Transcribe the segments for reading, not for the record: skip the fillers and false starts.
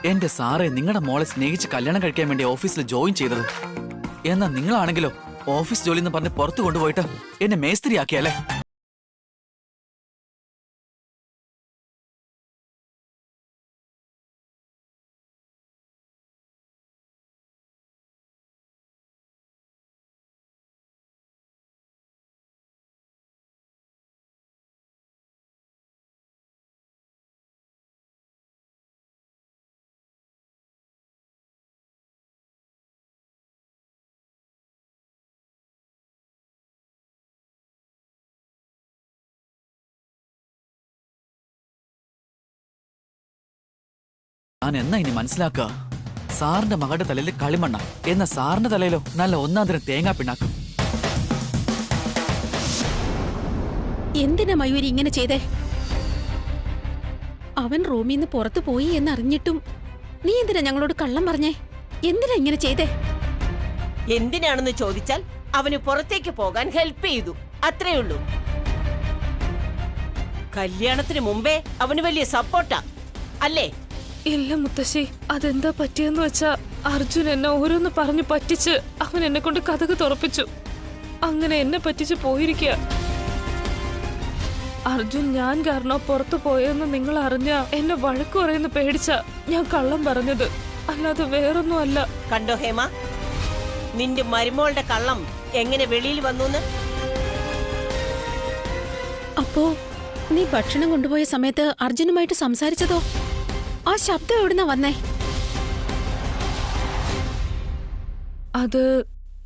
എന്റെ സാറേ, നിങ്ങളുടെ മോളെ സ്നേഹിച്ച് കല്യാണം കഴിക്കാൻ വേണ്ടി ഓഫീസിൽ ജോയിൻ ചെയ്തത്. എന്നാ നിങ്ങളാണെങ്കിലോ ഓഫീസ് ജോലി എന്ന് പറഞ്ഞ് പുറത്തു കൊണ്ടുപോയിട്ട് എന്നെ മേസ്ത്രിയാക്കിയല്ലേ? ഞാൻ എന്നാ ഇനി മനസ്സിലാക്കുക? സാറിന്റെ മകളുടെ തലയിൽ കളിമണ്ണ, എന്ന സാറിന്റെ തലയിലോ നല്ല ഒന്നാം തരം തേങ്ങാ പിണ്ണാക്കും. എന്തിനാ മയൂരി ഇങ്ങനെ ചെയ്തേ? അവൻ റൂമിൽ നിന്ന് പുറത്തു പോയി എന്നറിഞ്ഞിട്ടും നീ എന്തിനാ ഞങ്ങളോട് കള്ളം പറഞ്ഞേ? എന്തിനാ ഇങ്ങനെ ചെയ്തേ? എന്തിനാണെന്ന് ചോദിച്ചാൽ അവന് പുറത്തേക്ക് പോകാൻ ഹെൽപ്പ് ചെയ്തു, അത്രേ ഉള്ളൂ. കല്യാണത്തിന് മുമ്പേ അവന് വലിയ സപ്പോർട്ടാ അല്ലേ? ഇല്ല മുത്തശ്ശി, അതെന്താ പറ്റിയെന്ന് വെച്ചാ അർജുൻ എന്നെ ഓരോന്ന് പറഞ്ഞു പറ്റിച്ച് അവൻ എന്നെ കൊണ്ട് കഥക് തുറപ്പിച്ചു. അങ്ങനെ എന്നെ പറ്റിച്ച് പോയിരിക്കുക. അർജുൻ ഞാൻ കാരണം പുറത്തു പോയെന്ന് നിങ്ങൾ അറിഞ്ഞ എന്നെ വഴക്കു പറയുന്ന പേടിച്ച ഞാൻ കള്ളം പറഞ്ഞത്, അല്ലാതെ വേറൊന്നും അല്ല. കണ്ടോ ഹേമ, നിന്റെ മരുമോളുടെ കള്ളം എങ്ങനെ വെളിയിൽ വന്നു? അപ്പോ നീ ഭക്ഷണം കൊണ്ടുപോയ സമയത്ത് അർജുനുമായിട്ട് സംസാരിച്ചതോ? ആ ശബ്ദം എവിടുന്നാ വന്നേ? അത്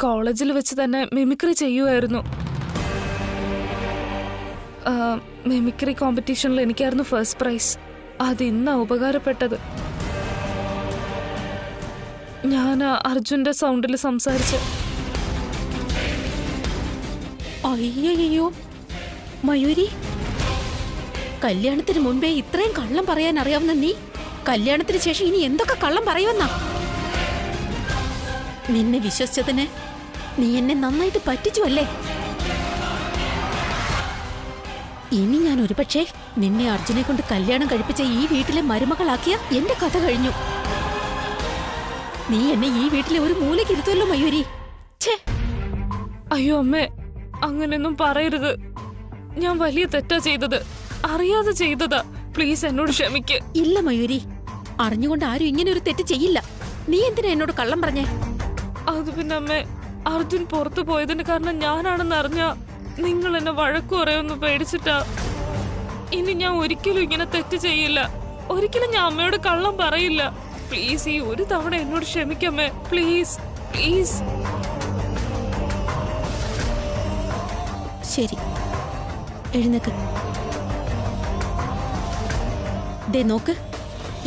കോളേജിൽ വെച്ച് തന്നെ മിമിക്രി ചെയ്യുമായിരുന്നു. മിമിക്രി കോമ്പറ്റീഷനിൽ എനിക്കായിരുന്നു ഫസ്റ്റ് പ്രൈസ്. അത് ഇന്നാ ഉപകാരപ്പെട്ടത്. ഞാൻ അർജുന്റെ സൗണ്ടിൽ സംസാരിച്ച്. അയ്യോ മയൂരി, കല്യാണത്തിന് മുൻപേ ഇത്രയും കള്ളം പറയാൻ അറിയാവുന്ന നീ കല്യാണത്തിന് ശേഷം ഇനി എന്തൊക്കെ കള്ളം പറയുമെന്നാ? നിന്നെ വിശ്വസിച്ചതിന് നീ എന്നെ നന്നായിട്ട് പറ്റിച്ചു അല്ലേ? ഇനി ഞാൻ ഒരുപക്ഷെ നിന്നെ അർജുനെ കൊണ്ട് കല്യാണം കഴിപ്പിച്ച ഈ വീട്ടിലെ മരുമകളാക്കിയ എന്റെ കഥ കഴിഞ്ഞു. നീ എന്നെ ഈ വീട്ടിലെ ഒരു മൂലക്കിരുത്തുമല്ലോ മയൂരി. അയ്യോ അമ്മേ, അങ്ങനെയൊന്നും പറയരുത്. ഞാൻ വലിയ തെറ്റാ ചെയ്തത്, അറിയാതെ ചെയ്തതാ. പ്ലീസ് എന്നോട് ക്ഷമിക്ക്. ഇല്ല മയൂരി, അറിഞ്ഞുകൊണ്ട് ആരും ഇങ്ങനെ ഒരു തെറ്റ് ചെയ്യില്ല. നീ എന്തിനാ എന്നോട് കള്ളം പറഞ്ഞേ? അത് പിന്നെ അമ്മേ, അർജുൻ പുറത്തു പോയതിന് കാരണം ഞാനാണെന്ന് അറിഞ്ഞ നിങ്ങൾ എന്നെ വഴക്കു പറയുമെന്ന് പേടിച്ചിട്ടാ. ഇനി ഞാൻ ഒരിക്കലും ഇങ്ങനെ തെറ്റ് ചെയ്യില്ല. ഒരിക്കലും ഞാൻ അമ്മയോട് കള്ളം പറയില്ല. പ്ലീസ് ഈ ഒരു തവണ എന്നോട് ക്ഷമിക്കമ്മേ, പ്ലീസ് പ്ലീസ്. ശരി, എഴുന്നേക്ക്. ദേ നോക്ക്,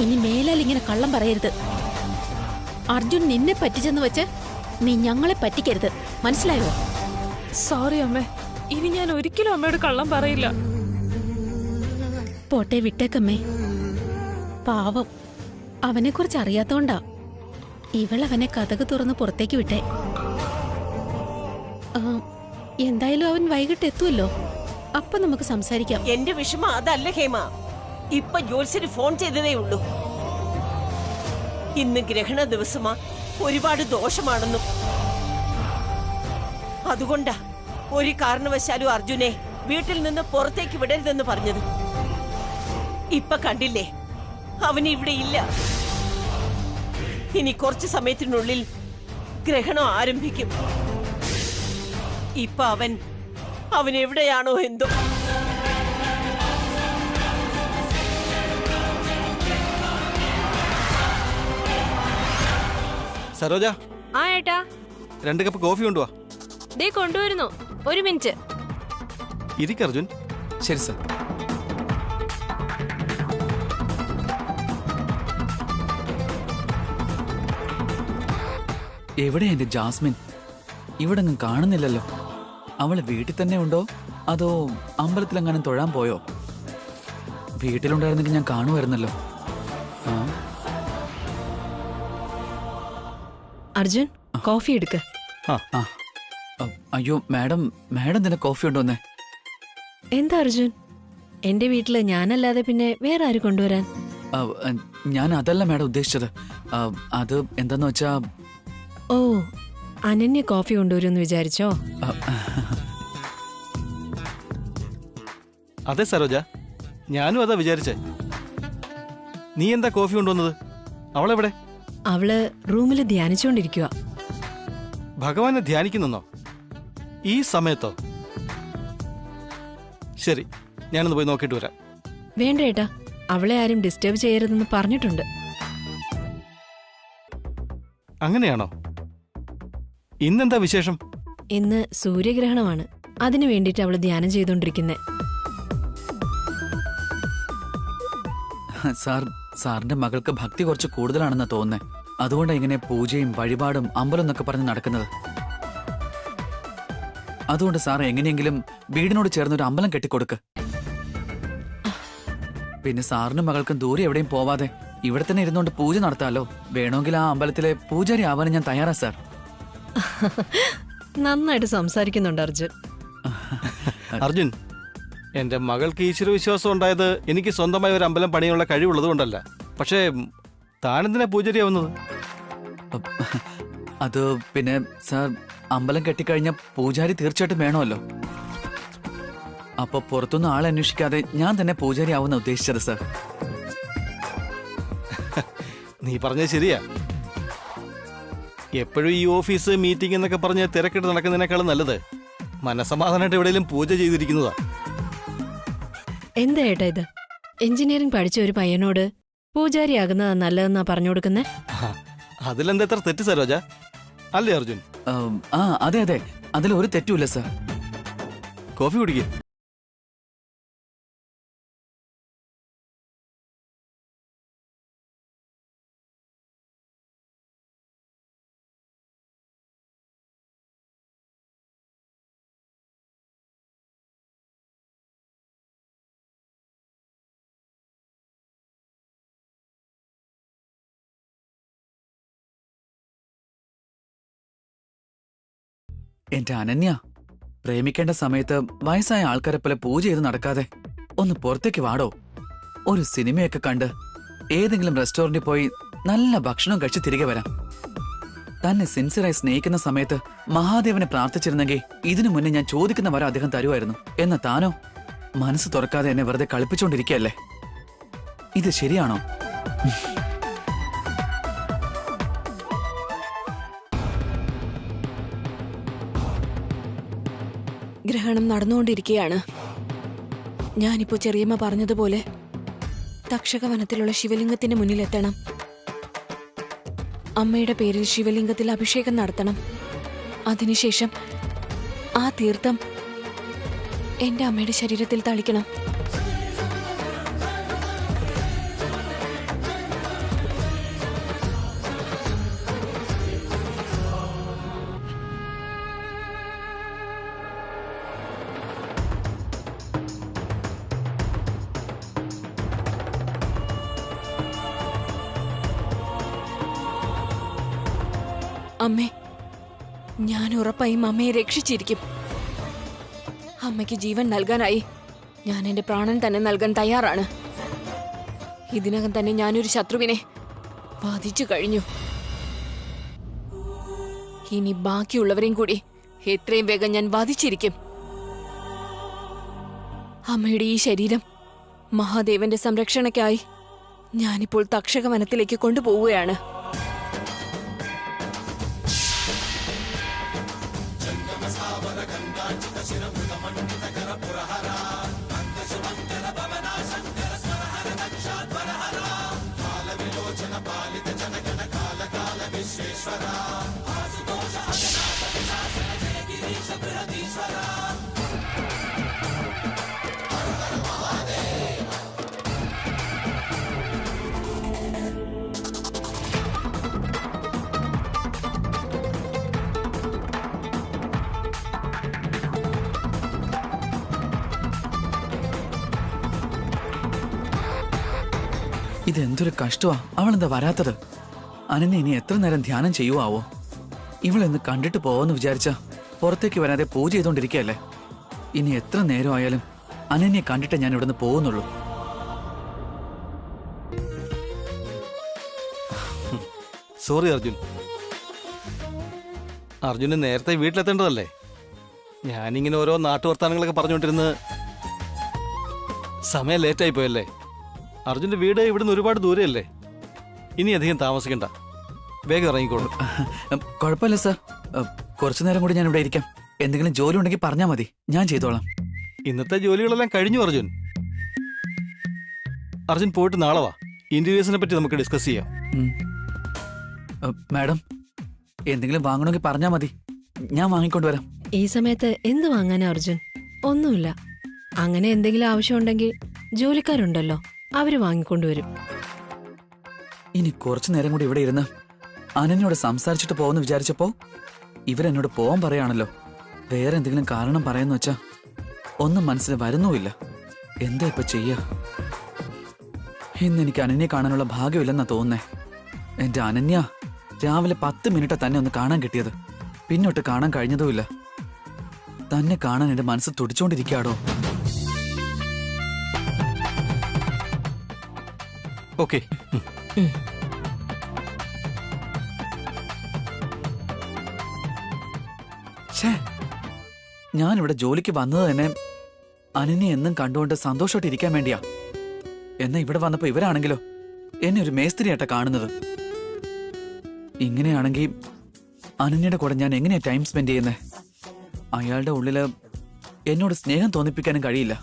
ഇനി മേലാൽ ഇങ്ങനെ കള്ളം പറയരുത്. അർജുൻ നിന്നെ പറ്റിച്ചെന്ന് വെച്ച് നീ ഞങ്ങളെ പറ്റിക്കരുത്, മനസ്സിലായോ? സോറി അമ്മേ, ഇനി ഞാൻ ഒരിക്കലും അമ്മയോട് കള്ളം പറയില്ല. പോട്ടെ, വിട്ടേക്കമ്മേ. പാവം, അവനെ കുറിച്ച് അറിയാത്തോണ്ടാ ഇവളവനെ കഥക് തുറന്ന് പുറത്തേക്ക് വിട്ടേ. എന്തായാലും അവൻ വൈകിട്ട് എത്തുമല്ലോ, അപ്പൊ നമുക്ക് സംസാരിക്കാം. എന്റെ വിഷമം അതല്ല ഹേമ. ഇപ്പൊ ജോത്സ്യന് ഫോൺ ചെയ്തതേ ഉള്ളൂ. ഇന്ന് ഗ്രഹണ ദിവസമാ, ഒരുപാട് ദോഷമാണെന്നും. അതുകൊണ്ടാ ഒരു കാരണവശാലും അർജുനെ വീട്ടിൽ നിന്ന് പുറത്തേക്ക് വിടരുതെന്ന് പറഞ്ഞത്. ഇപ്പൊ കണ്ടില്ലേ, അവന് ഇവിടെ ഇല്ല. ഇനി കുറച്ചു സമയത്തിനുള്ളിൽ ഗ്രഹണം ആരംഭിക്കും. ഇപ്പൊ അവൻ എവിടെയാണോ എന്തോ. സരോജ, ആ ഏട്ടാ, 2 കപ്പ് കോഫി കൊണ്ടുവാ. ദേ കൊണ്ടുവരുന്നു, ഒരു മിനിറ്റ്. ഇരിക്ക് അർജുൻ. ശരി സർ. എവിടെ എന്റെ ജാസ്മിൻ? ഇവിടെ ഒന്നും കാണുന്നില്ലല്ലോ. അവള് വീട്ടിൽ തന്നെ ഉണ്ടോ അതോ അമ്പലത്തിലെങ്ങാനും തൊഴാൻ പോയോ? വീട്ടിലുണ്ടായിരുന്നെങ്കിൽ ഞാൻ കാണുമായിരുന്നല്ലോ. അർജുൻ, കോഫി എടുക്ക. അയ്യോ മാഡം, മാഡം തന്നെ കോഫി ഉണ്ടോന്നേ? എന്താ അർജുൻ, എന്റെ വീട്ടില് ഞാനല്ലാതെ പിന്നെ വേറെ ആര് കൊണ്ടുവരാൻ? ഞാൻ അതല്ല മാഡം ഉദ്ദേശിച്ചത്. അത് എന്താന്ന് വെച്ചാ ഓ, അനന്യ കോഫി കൊണ്ടുവരുമെന്ന് വിചാരിച്ചോ? അതെ സരോജ, ഞാനും അതാ വിചാരിച്ചേ. നീ എന്താ കോഫി കൊണ്ടുവന്നത്? അവളെവിടെ? അവള് റൂമിൽ ധ്യാനിച്ചുകൊണ്ടിരിക്കുക. ഭഗവാനെ ധ്യാനിക്കുന്നോ ഈ സമയത്തോ? ശരി, ഞാനൊന്ന് പോയി നോക്കിയിട്ട് വരാം. വേണ്ട ഏട്ടാ, അവളെ ആരും ഡിസ്റ്റർബ് ചെയ്യരുതെന്ന് പറഞ്ഞിട്ടുണ്ട്. അങ്ങനെയാണോ? ഇന്നെന്താ വിശേഷം? ഇന്ന് സൂര്യഗ്രഹണമാണ്. അതിനു വേണ്ടിയിട്ട് അവള് ധ്യാനം ചെയ്തോണ്ടിരിക്കുന്നെ. സാറിന്റെ മകൾക്ക് ഭക്തി കുറച്ച് കൂടുതലാണെന്നാ തോന്നുന്നേ. അതുകൊണ്ടാണ് ഇങ്ങനെ പൂജയും വഴിപാടും അമ്പലം എന്നൊക്കെ പറഞ്ഞ് നടക്കുന്നത്. അതുകൊണ്ട് സാർ എങ്ങനെയെങ്കിലും വീടിനോട് ചേർന്ന് ഒരു അമ്പലം കെട്ടിക്കൊടുക്ക്. പിന്നെ സാറിനും മകൾക്കും ദൂരെ എവിടെയും പോവാതെ ഇവിടെ തന്നെ ഇരുന്നുകൊണ്ട് പൂജ നടത്താലോ. വേണമെങ്കിൽ ആ അമ്പലത്തിലെ പൂജാരി ആവാനും ഞാൻ തയ്യാറാ സാർ. നന്നായിട്ട് സംസാരിക്കുന്നുണ്ട് അർജുൻ. അർജുൻ, എന്റെ മകൾക്ക് ഈശ്വരവിശ്വാസം ഉണ്ടായത് എനിക്ക് സ്വന്തമായി ഒരു അമ്പലം പണിയുള്ള കഴിവുള്ളത് കൊണ്ടല്ല. പക്ഷേ താനെന്തിനാ പൂജാരിയാവുന്നത്? അത് പിന്നെ സാർ, അമ്പലം കെട്ടിക്കഴിഞ്ഞ പൂജാരി തീർച്ചയായിട്ടും വേണമല്ലോ. അപ്പൊ പുറത്തുനിന്ന് ആളെ അന്വേഷിക്കാതെ ഞാൻ തന്നെ പൂജാരി ആവുന്ന ഉദ്ദേശിച്ചത് സാർ. നീ പറഞ്ഞത് ശരിയാ. എപ്പോഴും ഈ ഓഫീസ് മീറ്റിംഗ് എന്നൊക്കെ പറഞ്ഞ് തിരക്കിട്ട് നടക്കുന്നതിനേക്കാളും നല്ലത് മനസമാധാനമായിട്ട് എവിടെയെങ്കിലും പൂജ ചെയ്തിരിക്കുന്നതാ. എന്താ ഏട്ടാ ഇത്? എഞ്ചിനീയറിംഗ് പഠിച്ച ഒരു പയ്യനോട് പൂജാരിയാകുന്നതാ നല്ലതെന്നാ പറഞ്ഞു കൊടുക്കുന്നേ. അതിലെന്താ എത്ര തെറ്റ് സരോജ? അല്ലേ അർജുൻ? അതെ അതെ, അതിലൊരു തെറ്റുമില്ല സാർ. കോഫി കുടിക്കേ. എന്റെ അനന്യ, പ്രേമിക്കേണ്ട സമയത്ത് വയസ്സായ ആൾക്കാരെ പോലെ പൂജ ചെയ്ത് നടക്കാതെ ഒന്ന് പുറത്തേക്ക് വാടോ. ഒരു സിനിമയൊക്കെ കണ്ട് ഏതെങ്കിലും റെസ്റ്റോറന്റിൽ പോയി നല്ല ഭക്ഷണം കഴിച്ച് തിരികെ വരാം. തന്നെ സിൻസിയറായി സ്നേഹിക്കുന്ന സമയത്ത് മഹാദേവനെ പ്രാർത്ഥിച്ചിരുന്നെങ്കിൽ ഇതിനു മുന്നേ ഞാൻ ചോദിക്കുന്ന വരെ അദ്ദേഹം തരുമായിരുന്നു. എന്ന താനോ മനസ്സ് തുറക്കാതെ എന്നെ വെറുതെ കളിപ്പിച്ചുകൊണ്ടിരിക്കുകയല്ലേ. ഇത് ശരിയാണോ? ഗ്രഹണം നടന്നുകൊണ്ടിരിക്കുകയാണ്. ഞാനിപ്പോ ചെറിയമ്മ പറഞ്ഞതുപോലെ തക്ഷകവനത്തിലുള്ള ശിവലിംഗത്തിന് മുന്നിലെത്തണം. അമ്മയുടെ പേരിൽ ശിവലിംഗത്തിൽ അഭിഷേകം നടത്തണം. അതിനുശേഷം ആ തീർത്ഥം എന്റെ അമ്മയുടെ ശരീരത്തിൽ തളിക്കണം. അമ്മേ, ഞാൻ ഉറപ്പായും അമ്മയെ രക്ഷിച്ചിരിക്കും. അമ്മയ്ക്ക് ജീവൻ നൽകാനായി ഞാൻ എന്റെ പ്രാണൻ തന്നെ നൽകാൻ തയ്യാറാണ്. ഇതിനകം തന്നെ ഞാനൊരു ശത്രുവിനെ വധിച്ചു കഴിഞ്ഞു. ഇനി ബാക്കിയുള്ളവരെയും കൂടി എത്രയും വേഗം ഞാൻ വധിച്ചിരിക്കും. അമ്മയുടെ ഈ ശരീരം മഹാദേവന്റെ സംരക്ഷണയ്ക്കായി ഞാനിപ്പോൾ തക്ഷകവനത്തിലേക്ക് കൊണ്ടുപോവുകയാണ്. ഇതെന്തൊരു കഷ്ടമാ. അവളെന്താ വരാത്തത്? അനന്യ ഇനി എത്ര നേരം ധ്യാനം ചെയ്യുവാവോ? ഇവളെന്ന് കണ്ടിട്ട് പോവാന്ന് വിചാരിച്ച പുറത്തേക്ക് വരാതെ പൂജ ചെയ്തോണ്ടിരിക്കുകയല്ലേ. ഇനി എത്ര നേരം ആയാലും അനന്യെ കണ്ടിട്ട് ഞാൻ ഇവിടുന്ന് പോകുന്നുള്ളൂ. സോറി അർജുൻ. അർജുന് നേരത്തെ വീട്ടിലെത്തേണ്ടതല്ലേ? ഞാനിങ്ങനെ ഓരോ നാട്ടുവർത്താനങ്ങളൊക്കെ പറഞ്ഞുകൊണ്ടിരുന്ന് സമയം ലേറ്റായി പോയല്ലേ. അർജുന്റെ വീട് ഇവിടുന്ന് ഒരുപാട് ദൂരെയല്ലേ. ഇനി അധികം താമസിക്കണ്ട, വേഗം ഇറങ്ങിക്കോളൂ. കുഴപ്പമില്ല സർ, കുറച്ചു നേരം കൂടി ഞാൻ ഇവിടെ ഇരിക്കാം. എന്തെങ്കിലും ജോലി ഉണ്ടെങ്കിൽ പറഞ്ഞാൽ മതി, ഞാൻ ചെയ്തോളാം. ഇന്നത്തെ ജോലികളെല്ലാം കഴിഞ്ഞു അർജുൻ. അർജുൻ പോയിട്ട് നാളെ വാ, ഇന്റീരിയേഴ്സിനെ പറ്റി നമുക്ക് ഡിസ്കസ് ചെയ്യാം. മാഡം, എന്തെങ്കിലും വാങ്ങണമെങ്കിൽ പറഞ്ഞാൽ മതി, ഞാൻ വാങ്ങിക്കൊണ്ടുവരാം. ഈ സമയത്ത് എന്ത് വാങ്ങാനാ അർജുൻ? ഒന്നുമില്ല. അങ്ങനെ എന്തെങ്കിലും ആവശ്യമുണ്ടെങ്കിൽ ജോലിക്കാരുണ്ടല്ലോ, അവര് വാങ്ങിക്കൊണ്ടുവരും. ഇനി കുറച്ചു നേരം കൂടി ഇവിടെ ഇരുന്ന് അനന്യോട് സംസാരിച്ചിട്ട് പോകുമെന്ന് വിചാരിച്ചപ്പോ ഇവരെന്നോട് പോവാൻ പറയാണല്ലോ. വേറെ എന്തെങ്കിലും കാരണം പറയാന്ന് വെച്ചാ ഒന്നും മനസ്സിൽ വരുന്നുമില്ല. എന്താ ഇപ്പൊ ചെയ്യാ? ഇന്ന് എനിക്ക് അനന്യെ കാണാനുള്ള ഭാഗ്യമില്ലെന്നാ തോന്നുന്നേ. എന്റെ അനന്യ രാവിലെ 10 മിനിറ്റ് തന്നെ ഒന്ന് കാണാൻ കിട്ടിയത്, പിന്നോട്ട് കാണാൻ കഴിഞ്ഞതുമില്ല. തന്നെ കാണാൻ എന്റെ മനസ്സ് തുടിച്ചോണ്ടിരിക്കാടോ. ഓക്കെ, ഞാനിവിടെ ജോലിക്ക് വന്നത് തന്നെ അനന്യെ എന്നും കണ്ടുകൊണ്ട് സന്തോഷമായിട്ട് ഇരിക്കാൻ വേണ്ടിയാ. എന്നാ ഇവിടെ വന്നപ്പോ ഇവരാണെങ്കിലോ എന്നെ ഒരു മേസ്ത്രിയായിട്ടാ കാണുന്നത്. ഇങ്ങനെയാണെങ്കിൽ അനന്യയുടെ കൂടെ ഞാൻ എങ്ങനെയാ ടൈം സ്പെൻഡ് ചെയ്യുന്നേ? അയാളുടെ ഉള്ളില് എന്നോട് സ്നേഹം തോന്നിപ്പിക്കാനും കഴിയില്ല.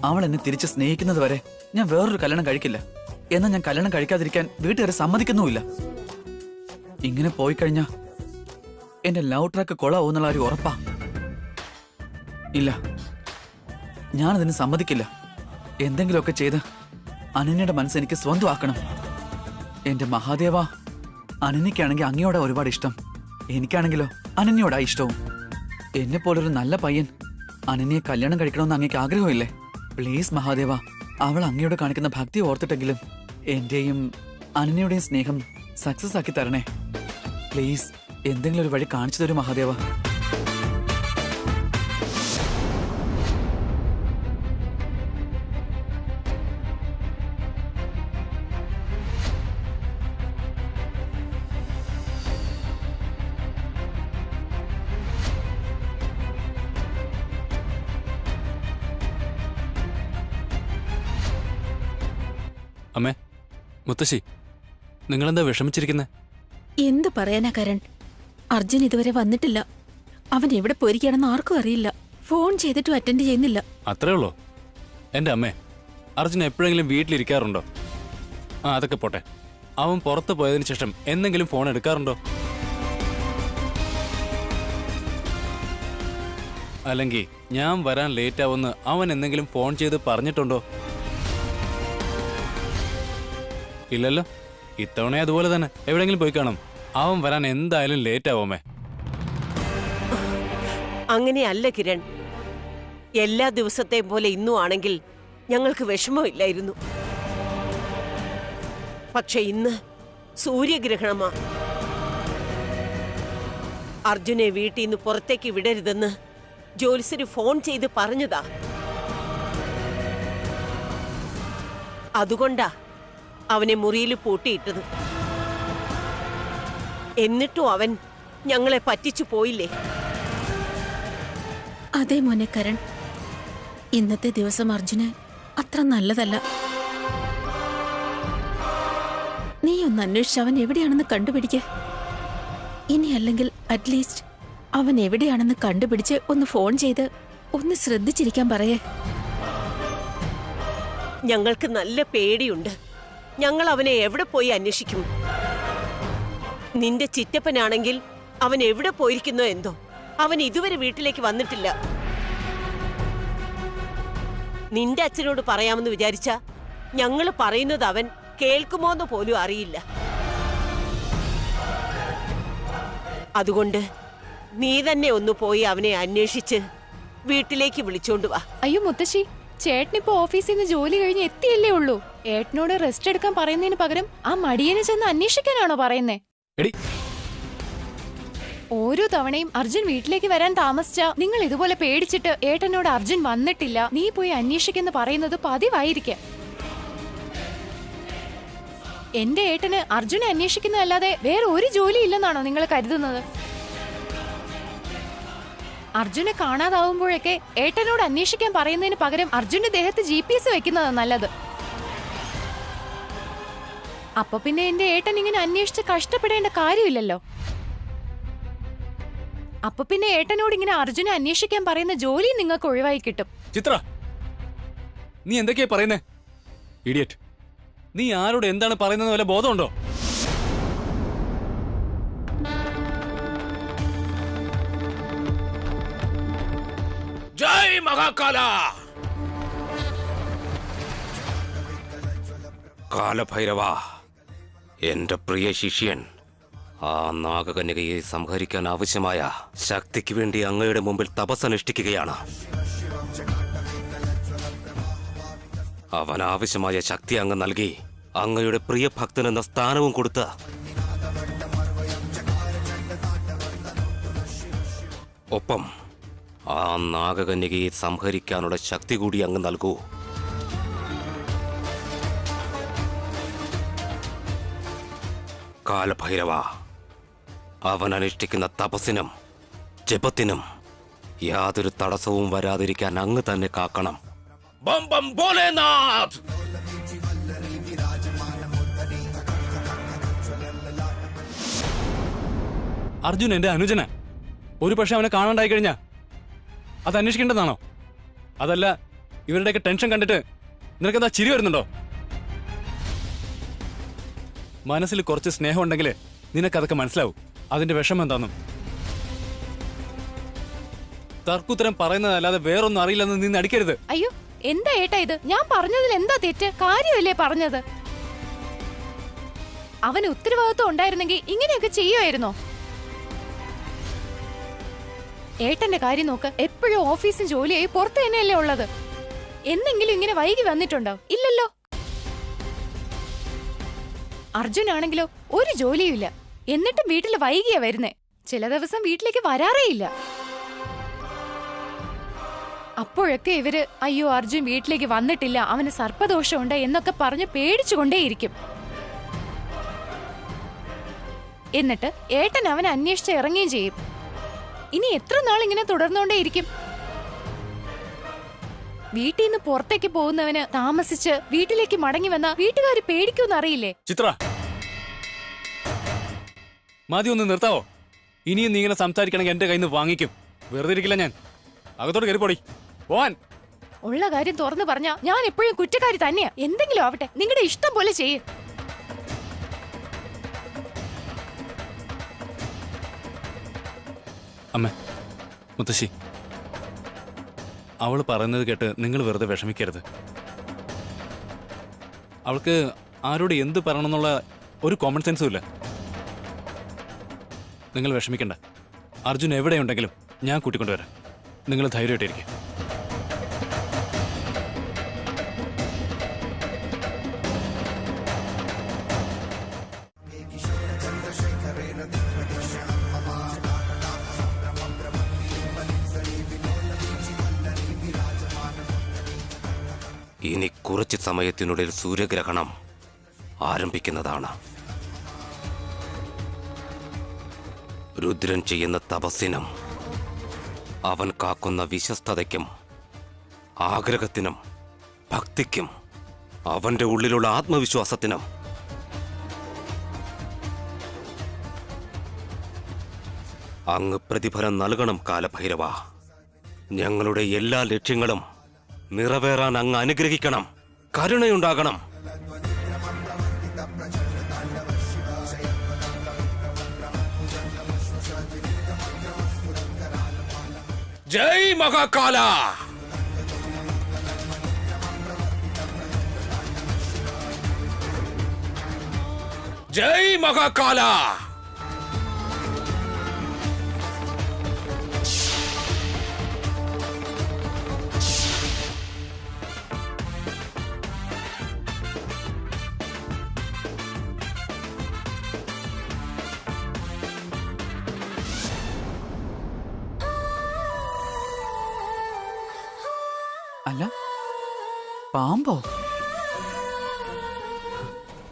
അവൾ എന്നെ തിരിച്ച് സ്നേഹിക്കുന്നത് വരെ ഞാൻ വേറൊരു കല്യാണം കഴിക്കില്ല. എന്നാൽ ഞാൻ കല്യാണം കഴിക്കാതിരിക്കാൻ വീട്ടുകാരെ സമ്മതിക്കുന്നുമില്ല. ഇങ്ങനെ പോയി കഴിഞ്ഞാ എന്റെ ലവ് ട്രാക്ക് കൊളാവൂന്നുള്ള ഒരു ഉറപ്പാ. ഇല്ല, ഞാനതിന് സമ്മതിക്കില്ല. എന്തെങ്കിലുമൊക്കെ ചെയ്ത് അനന്യയുടെ മനസ്സ് എനിക്ക് സ്വന്തമാക്കണം. എന്റെ മഹാദേവ, അനന്യക്കാണെങ്കിൽ അങ്ങയോടാ ഒരുപാട് ഇഷ്ടം, എനിക്കാണെങ്കിലോ അനന്യോടാ ഇഷ്ടവും. എന്നെ പോലൊരു നല്ല പയ്യൻ അനന്യെ കല്യാണം കഴിക്കണമെന്ന് അങ്ങേക്ക് ആഗ്രഹമില്ലേ? പ്ലീസ് മഹാദേവ, അവൾ അങ്ങയോട് കാണിക്കുന്ന ഭക്തി ഓർത്തിട്ടെങ്കിലും എന്റെയും അനന്യയുടെയും സ്നേഹം സക്സസ് ആക്കി തരണേ. പ്ലീസ് എന്തെങ്കിലും ഒരു വഴി കാണിച്ചു തരൂ മഹാദേവ. അമ്മേ, മുത്തശ്ശി, നിങ്ങളെന്താ വിഷമിച്ചിരിക്കുന്നേ? എന്ത് പറയാനാ കരൺ? അർജുൻ ഇതുവരെ വന്നിട്ടില്ല. അവൻ എവിടെ പോയിരിക്കുകയാണെന്ന് ആർക്കും അറിയില്ല. ഫോൺ ചെയ്തിട്ടും അറ്റൻഡ് ചെയ്യുന്നില്ല. അത്രേ ഉള്ളൂ? എന്റെ അമ്മേ, അർജുൻ എപ്പോഴെങ്കിലും വീട്ടിലിരിക്കാറുണ്ടോ? അതൊക്കെ പോട്ടെ, അവൻ പുറത്ത് പോയതിനു ശേഷം എന്തെങ്കിലും ഫോൺ എടുക്കാറുണ്ടോ? അല്ലെങ്കിൽ ഞാൻ വരാൻ ലേറ്റ് ആവുമെന്ന് അവൻ എന്തെങ്കിലും ഫോൺ ചെയ്ത് പറഞ്ഞിട്ടുണ്ടോ? ഇല്ലല്ലോ. ഇത്തവണ അതുപോലെ തന്നെ എവിടെയെങ്കിലും പോയി കാണും. അവൻ വരാൻ എന്തായാലും ലേറ്റ് ആവുമേ. അങ്ങനെയല്ല കിരൺ, എല്ലാ ദിവസത്തെയും പോലെ ഇന്നും ആണെങ്കിൽ ഞങ്ങൾക്ക് വിഷമമില്ലായിരുന്നു. പക്ഷെ ഇന്ന് സൂര്യഗ്രഹണമാ. അർജുനെ വീട്ടിൽ നിന്ന് പുറത്തേക്ക് വിടരുതെന്ന് ജോലിസര് ഫോൺ ചെയ്ത് പറഞ്ഞതാ. അതുകൊണ്ടാ അവനെ മുറിയിൽ പൂട്ടിയിട്ടത്. എന്നിട്ടും അവൻ ഞങ്ങളെ പറ്റിച്ചു പോയില്ലേ? അതേ മോനെ കരൺ, ഇന്നത്തെ ദിവസം അർജുന് അത്ര നല്ലതല്ല. നീ ഒന്ന് അന്വേഷിച്ച് അവൻ എവിടെയാണെന്ന് കണ്ടുപിടിക്ക. ഇനി അല്ലെങ്കിൽ അറ്റ്ലീസ്റ്റ് അവൻ എവിടെയാണെന്ന് കണ്ടുപിടിച്ച് ഒന്ന് ഫോൺ ചെയ്ത് ഒന്ന് ശ്രദ്ധിച്ചിരിക്കാൻ പറയേ. ഞങ്ങൾക്ക് നല്ല പേടിയുണ്ട്. ഞങ്ങൾ അവനെ എവിടെ പോയി അന്വേഷിക്കും? നിന്റെ ചിറ്റപ്പനാണെങ്കിൽ അവൻ എവിടെ പോയിരിക്കുന്നോ എന്തോ. അവൻ ഇതുവരെ വീട്ടിലേക്ക് വന്നിട്ടില്ല. നിന്റെ അച്ഛനോട് പറയാമെന്ന് വിചാരിച്ച ഞങ്ങൾ പറയുന്നത് അവൻ കേൾക്കുമോന്ന് പോലും അറിയില്ല. അതുകൊണ്ട് നീ തന്നെ ഒന്ന് പോയി അവനെ അന്വേഷിച്ച് വീട്ടിലേക്ക് വിളിച്ചോണ്ട് വാ. അയ്യോ മുത്തശ്ശി, ചേട്ടനിപ്പോ ഓഫീസിൽ നിന്ന് ജോലി കഴിഞ്ഞ് എത്തിയല്ലേ ഉള്ളൂ. ഏട്ടനോട് റെസ്റ്റ് എടുക്കാൻ പറയുന്നതിന് പകരം ആ മടിയനെ ചെന്ന് അന്വേഷിക്കാനാണോ പറയുന്നേ? എടി, ഓരോ തവണയും അർജുൻ വീട്ടിലേക്ക് വരാൻ താമസിച്ച നിങ്ങൾ ഇതുപോലെ പേടിച്ചിട്ട് ഏട്ടനോട് അർജുൻ വന്നിട്ടില്ല, നീ പോയി അന്വേഷിക്കെന്ന് പറയുന്നത് പതിവായിരിക്കാം. എന്റെ ഏട്ടന് അർജുനെ അന്വേഷിക്കുന്നതല്ലാതെ വേറെ ഒരു ജോലി ഇല്ലെന്നാണോ നിങ്ങൾ കരുതുന്നത്? അർജുനെ കാണാതാവുമ്പോഴൊക്കെ ഏട്ടനോട് അന്വേഷിക്കാൻ പറയുന്നതിന് പകരം അർജുന്റെ ദേഹത്ത് GPS വെക്കുന്നതാണ് നല്ലത്. അപ്പൊ പിന്നെ എന്റെ ഏട്ടൻ ഇങ്ങനെ അന്വേഷിച്ച് കഷ്ടപ്പെടേണ്ട കാര്യമില്ലല്ലോ. അപ്പൊ പിന്നെ ഏട്ടനോട് ഇങ്ങനെ അർജുനെ അന്വേഷിക്കാൻ പറയുന്ന ജോലി നിങ്ങൾക്ക് ഒഴിവായി കിട്ടും. ചിത്ര, നീ എന്തൊക്കെയാ പറയുന്നേ? ഇഡിയറ്റ്, നീ ആരോട് എന്താണ് പറയുന്നത് വല്ല ബോധമുണ്ടോ? ജയ് മഹാകാല! കാലഭൈരവ, എന്റെ പ്രിയ ശിഷ്യൻ ആ നാഗകന്യകയെ സംഹരിക്കാൻ ആവശ്യമായ ശക്തിക്ക് വേണ്ടി അങ്ങയുടെ മുമ്പിൽ തപസ്സനുഷ്ഠിക്കുകയാണ്. അവൻ ആവശ്യമായ ശക്തി അങ്ങ് നൽകി അങ്ങയുടെ പ്രിയ ഭക്തനെന്ന സ്ഥാനവും കൊടുത്ത് ഒപ്പം ആ നാഗകന്യകയെ സംഹരിക്കാനുള്ള ശക്തി കൂടി അങ്ങ് നൽകൂ. കാലഭൈരവ, അവൻ അനുഷ്ഠിക്കുന്ന തപസ്സിനും ജപത്തിനും യാതൊരു തടസ്സവും വരാതിരിക്കാൻ അങ്ങ് തന്നെ കാക്കണം. ബം ബം ഭോലേനാഥ്! അർജുൻ എന്റെ അനുജന്. ഒരു പക്ഷെ അവനെ കാണാണ്ടായി കഴിഞ്ഞാ അത് അന്വേഷിക്കേണ്ടതാണോ? അതല്ല ഇവരുടെയൊക്കെ ടെൻഷൻ കണ്ടിട്ട് നിനക്കെന്താ ചിരി വരുന്നുണ്ടോ? മനസ്സിൽ കുറച്ച് സ്നേഹം ഉണ്ടെങ്കിൽ നിനക്കതൊക്കെ മനസ്സിലാവും അതിന്റെ വിഷമം എന്താന്നും. തർക്കുത്തരം പറയുന്നതല്ലാതെ വേറൊന്നും അറിയില്ലെന്ന് നീ നടിക്കരുത്. അയ്യോ, എന്താ ഏട്ടാ ഇത്? ഞാൻ പറഞ്ഞതിൽ എന്താ തെറ്റ്? കാര്യമല്ലേ പറഞ്ഞത്? അവന് ഉത്തരവാദിത്വം ഉണ്ടായിരുന്നെങ്കിൽ ഇങ്ങനെയൊക്കെ ചെയ്യുമായിരുന്നോ? ഏട്ടന്റെ കാര്യം നോക്ക്, എപ്പോഴും ഓഫീസും ജോലിയായി പുറത്ത് തന്നെയല്ലേ ഉള്ളത്. എന്നെങ്കിലും ഇങ്ങനെ വൈകി വന്നിട്ടുണ്ടോ? ഇല്ലല്ലോ. അർജുൻ ആണെങ്കിലോ ഒരു ജോലിയുമില്ല, എന്നിട്ടും വീട്ടിൽ വൈകിയാ വരുന്നേ. ചില ദിവസം വീട്ടിലേക്ക് വരാറേ ഇല്ല. അപ്പോഴൊക്കെ ഇവര് അയ്യോ അർജുൻ വീട്ടിലേക്ക് വന്നിട്ടില്ല, അവന് സർപ്പദോഷമുണ്ട് എന്നൊക്കെ പറഞ്ഞ് പേടിച്ചുകൊണ്ടേയിരിക്കും. എന്നിട്ട് ഏട്ടൻ അവനെ അന്വേഷിച്ച് ഇറങ്ങുകയും ചെയ്യും. ഇനി എത്ര നാൾ ഇങ്ങനെ തുടർന്നുകൊണ്ടേയിരിക്കും? വീട്ടിൽ നിന്ന് പുറത്തേക്ക് പോകുന്നവന് താമസിച്ച് വീട്ടിലേക്ക് മടങ്ങി വന്ന വീട്ടുകാർ പേടിക്കൂന്നറിയില്ലേ? ചിത്ര, മതി, ഒന്ന് നിർത്താവോ? ഇനിയും നീ ഇങ്ങനെ സംസാരിക്കണമെങ്കിൽ എന്റെ കയ്യിൽ നിന്ന് വാങ്ങിക്കും. വെറുതെ ഇരിക്കില്ല ഞാൻ. അകത്തോട്ട് കയറിപ്പോടി പോവാൻ. ഉള്ള കാര്യം തുറന്നു പറഞ്ഞാ ഞാൻ എപ്പോഴും കുറ്റക്കാരി തന്നെയാ. എന്തെങ്കിലും ആവട്ടെ, നിങ്ങളുടെ ഇഷ്ടം പോലെ ചെയ്യ്. അമ്മ, മുത്തശ്ശി, അവള് പറയുന്നത് കേട്ട് നിങ്ങൾ വെറുതെ വിഷമിക്കരുത്. അവൾക്ക് ആരോട് എന്ത് പറയണമെന്നുള്ള ഒരു കോമൺ സെൻസും ഇല്ല. നിങ്ങൾ വിഷമിക്കണ്ട. അർജുൻ എവിടെയുണ്ടെങ്കിലും ഞാൻ കൂട്ടിക്കൊണ്ടുവരാം. നിങ്ങൾ ധൈര്യമായിട്ടിരിക്കും. ഇനി കുറച്ച് സമയത്തിനുള്ളിൽ സൂര്യഗ്രഹണം ആരംഭിക്കുന്നതാണ്. രുദ്രൻ ചെയ്യുന്ന തപസ്സിനും അവൻ കാക്കുന്ന വിശ്വസ്തതയ്ക്കും ആഗ്രഹത്തിനും ഭക്തിക്കും അവന്റെ ഉള്ളിലുള്ള ആത്മവിശ്വാസത്തിനും അങ്ങ് പ്രതിഫലം നൽകണം കാലഭൈരവ. ഞങ്ങളുടെ എല്ലാ ലക്ഷ്യങ്ങളും നിറവേറാൻ അങ്ങ് അനുഗ്രഹിക്കണം. കരുണയുണ്ടാകണം. ജയ് മഹാകാല! ജയ് മഹാകാല! അല്ല, പാമ്പോ?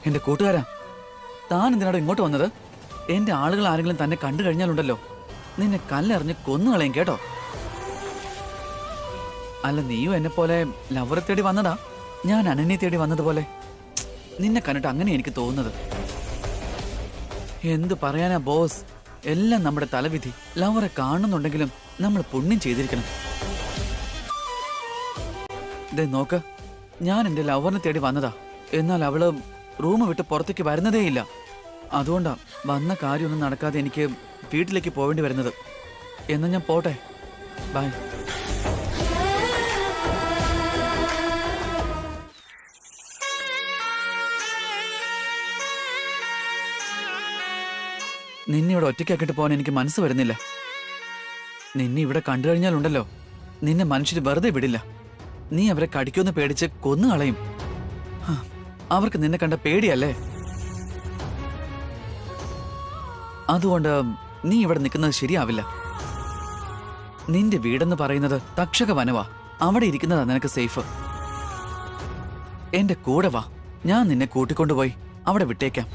എന്റെ കൂട്ടുകാരാ, താൻ എന്തിനാടോ ഇങ്ങോട്ട് വന്നത്? എന്റെ ആളുകൾ ആരെങ്കിലും തന്നെ കണ്ടു കഴിഞ്ഞാലുണ്ടല്ലോ, നിന്നെ കല്ലെറിഞ്ഞ് കൊന്നുകളയും കേട്ടോ. അല്ല, നീയും എന്നെ പോലെ ലവറെ തേടി വന്നതാ, ഞാൻ അനന്യെ തേടി വന്നതുപോലെ. നിന്നെ കണ്ടിട്ട് അങ്ങനെ എനിക്ക് തോന്നുന്നത്. എന്ത് പറയാനാ ബോസ്, എല്ലാം നമ്മുടെ തലവിധി. ലവറെ കാണുന്നുണ്ടെങ്കിലും നമ്മൾ പുണ്യം ചെയ്തിരിക്കണം. ദേ നോക്ക്, ഞാൻ എന്റെ ലവറിനെ തേടി വന്നതാ. എന്നാൽ അവള് റൂം വിട്ട് പുറത്തേക്ക് വരുന്നതേയില്ല. അതുകൊണ്ടാ വന്ന കാര്യമൊന്നും നടക്കാതെ എനിക്ക് വീട്ടിലേക്ക് പോവേണ്ടി വരുന്നത്. എന്നാ ഞാൻ പോട്ടെ, ബൈ. നിന്നെ ഇവിടെ ഒറ്റയ്ക്കാക്കിട്ട് പോകാൻ എനിക്ക് മനസ്സ് വരുന്നില്ല. നിന്നെ ഇവിടെ കണ്ടു കഴിഞ്ഞാലുണ്ടല്ലോ, നിന്നെ മനുഷ്യർ വെറുതെ വിടില്ല. നീ അവരെ കടിക്കുമെന്ന് പേടിച്ച് കൊന്നു കളയും. അവർക്ക് നിന്നെ കണ്ട പേടിയല്ലേ? അതുകൊണ്ട് നീ ഇവിടെ നിൽക്കുന്നത് ശരിയാവില്ല. നിന്റെ വീടെന്ന് പറയുന്നത് തക്ഷക വനവാ. അവിടെ ഇരിക്കുന്നതാ നിനക്ക് സേഫ്. എന്റെ കൂടെ വാ, ഞാൻ നിന്നെ കൂട്ടിക്കൊണ്ടുപോയി അവിടെ വിട്ടേക്കാം.